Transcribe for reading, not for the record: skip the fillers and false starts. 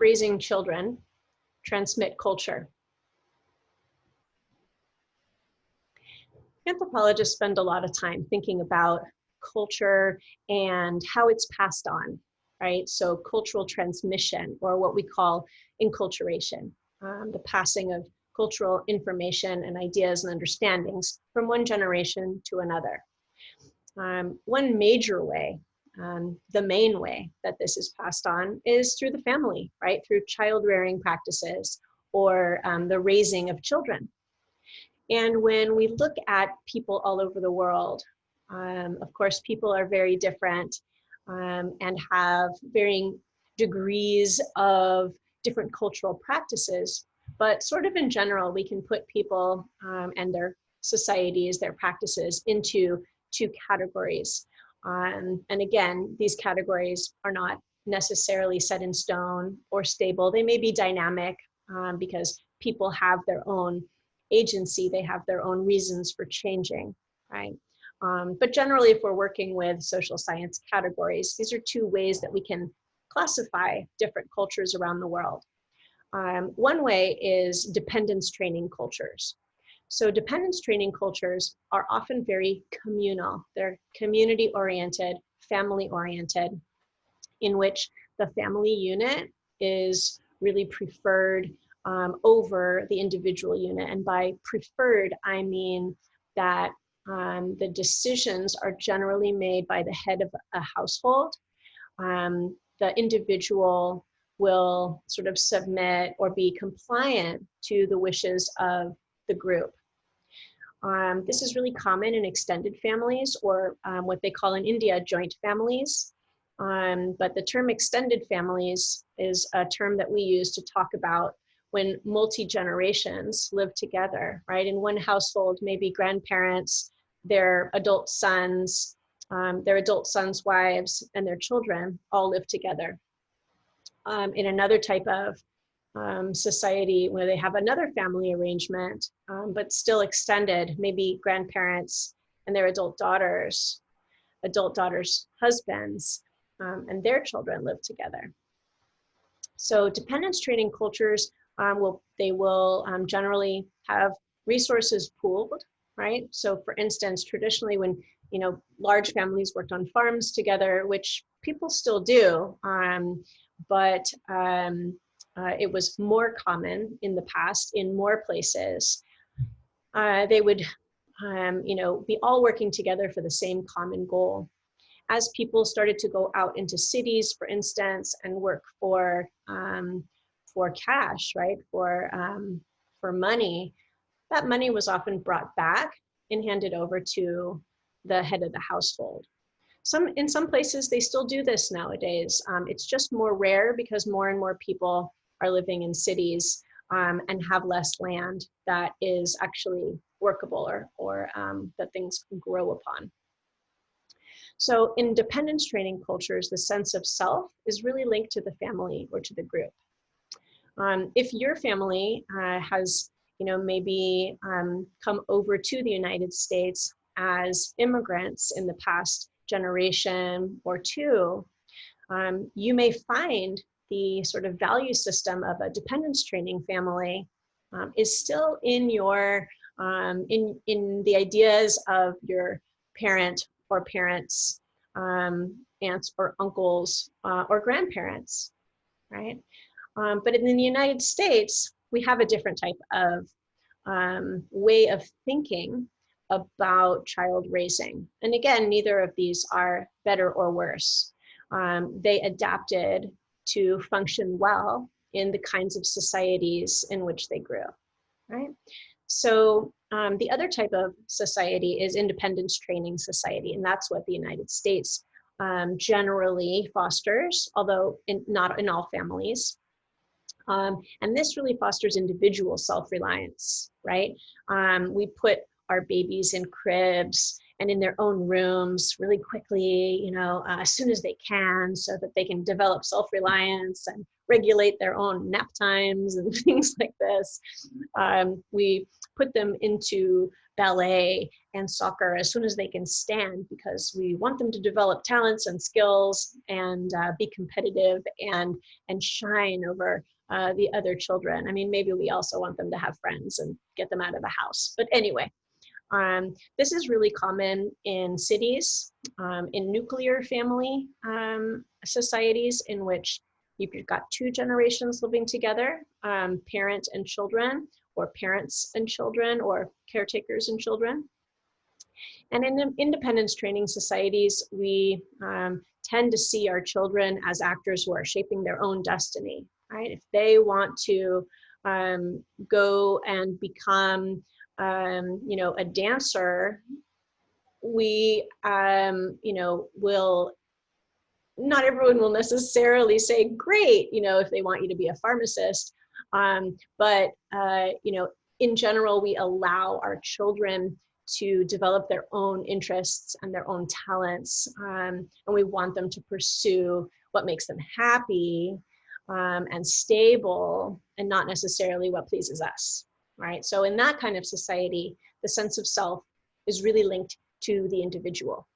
raising children transmit culture? Anthropologists spend a lot of time thinking about culture and how it's passed on, right? So cultural transmission, or what we call enculturation, the passing of cultural information and ideas and understandings from one generation to another. One major way, the main way that this is passed on is through the family, right? Through child rearing practices or the raising of children. And when we look at people all over the world, of course, people are very different and have varying degrees of different cultural practices. But sort of in general, we can put people and their societies, their practices into two categories. And again, these categories are not necessarily set in stone or stable. They may be dynamic because people have their own agency, they have their own reasons for changing, right? But generally, if we're working with social science categories, these are two ways that we can classify different cultures around the world. One way is dependence training cultures. So dependence training cultures are often very communal. They're community-oriented, family-oriented, in which the family unit is really preferred over the individual unit. And by preferred, I mean that the decisions are generally made by the head of a household. The individual will sort of submit or be compliant to the wishes of the group. This is really common in extended families, or what they call in India, joint families. But the term extended families is a term that we use to talk about when multi-generations live together, right? In one household, maybe grandparents, their adult sons' wives, and their children all live together. In another type of society where they have another family arrangement, but still extended, maybe grandparents and their adult daughters' husbands, and their children live together. So dependence training cultures will generally have resources pooled, right? So for instance, traditionally when large families worked on farms together, which people still do, but it was more common in the past in more places. They would be all working together for the same common goal. As people started to go out into cities, for instance, and work for cash, right, for money, that money was often brought back and handed over to the head of the household. In some places, they still do this nowadays. It's just more rare because more and more people are living in cities and have less land that is actually workable or that things can grow upon. So in dependence training cultures, the sense of self is really linked to the family or to the group. If your family has maybe come over to the United States as immigrants in the past generation or two, you may find the sort of value system of a dependence training family is still in your in the ideas of your parent or parents, aunts or uncles or grandparents, right? But in the United States, we have a different type of way of thinking about child raising. And again, neither of these are better or worse. They adapted to function well in the kinds of societies in which they grew, right? So the other type of society is independence training society, and that's what the United States generally fosters, although not in all families. And this really fosters individual self-reliance, right? We put our babies in cribs and in their own rooms really quickly, as soon as they can, so that they can develop self-reliance and regulate their own nap times and things like this. We put them into ballet and soccer as soon as they can stand, because we want them to develop talents and skills and be competitive and shine over the other children. I mean, maybe we also want them to have friends and get them out of the house. But anyway, this is really common in cities, in nuclear family societies, in which you've got two generations living together, parent and children, or parents and children, or caretakers and children. And in independence training societies, we tend to see our children as actors who are shaping their own destiny, right? If they want to go and become, a dancer, we, will, not everyone will necessarily say, great, if they want you to be a pharmacist. But in general, we allow our children to develop their own interests and their own talents. And we want them to pursue what makes them happy and stable, and not necessarily what pleases us, right? So in that kind of society, the sense of self is really linked to the individual.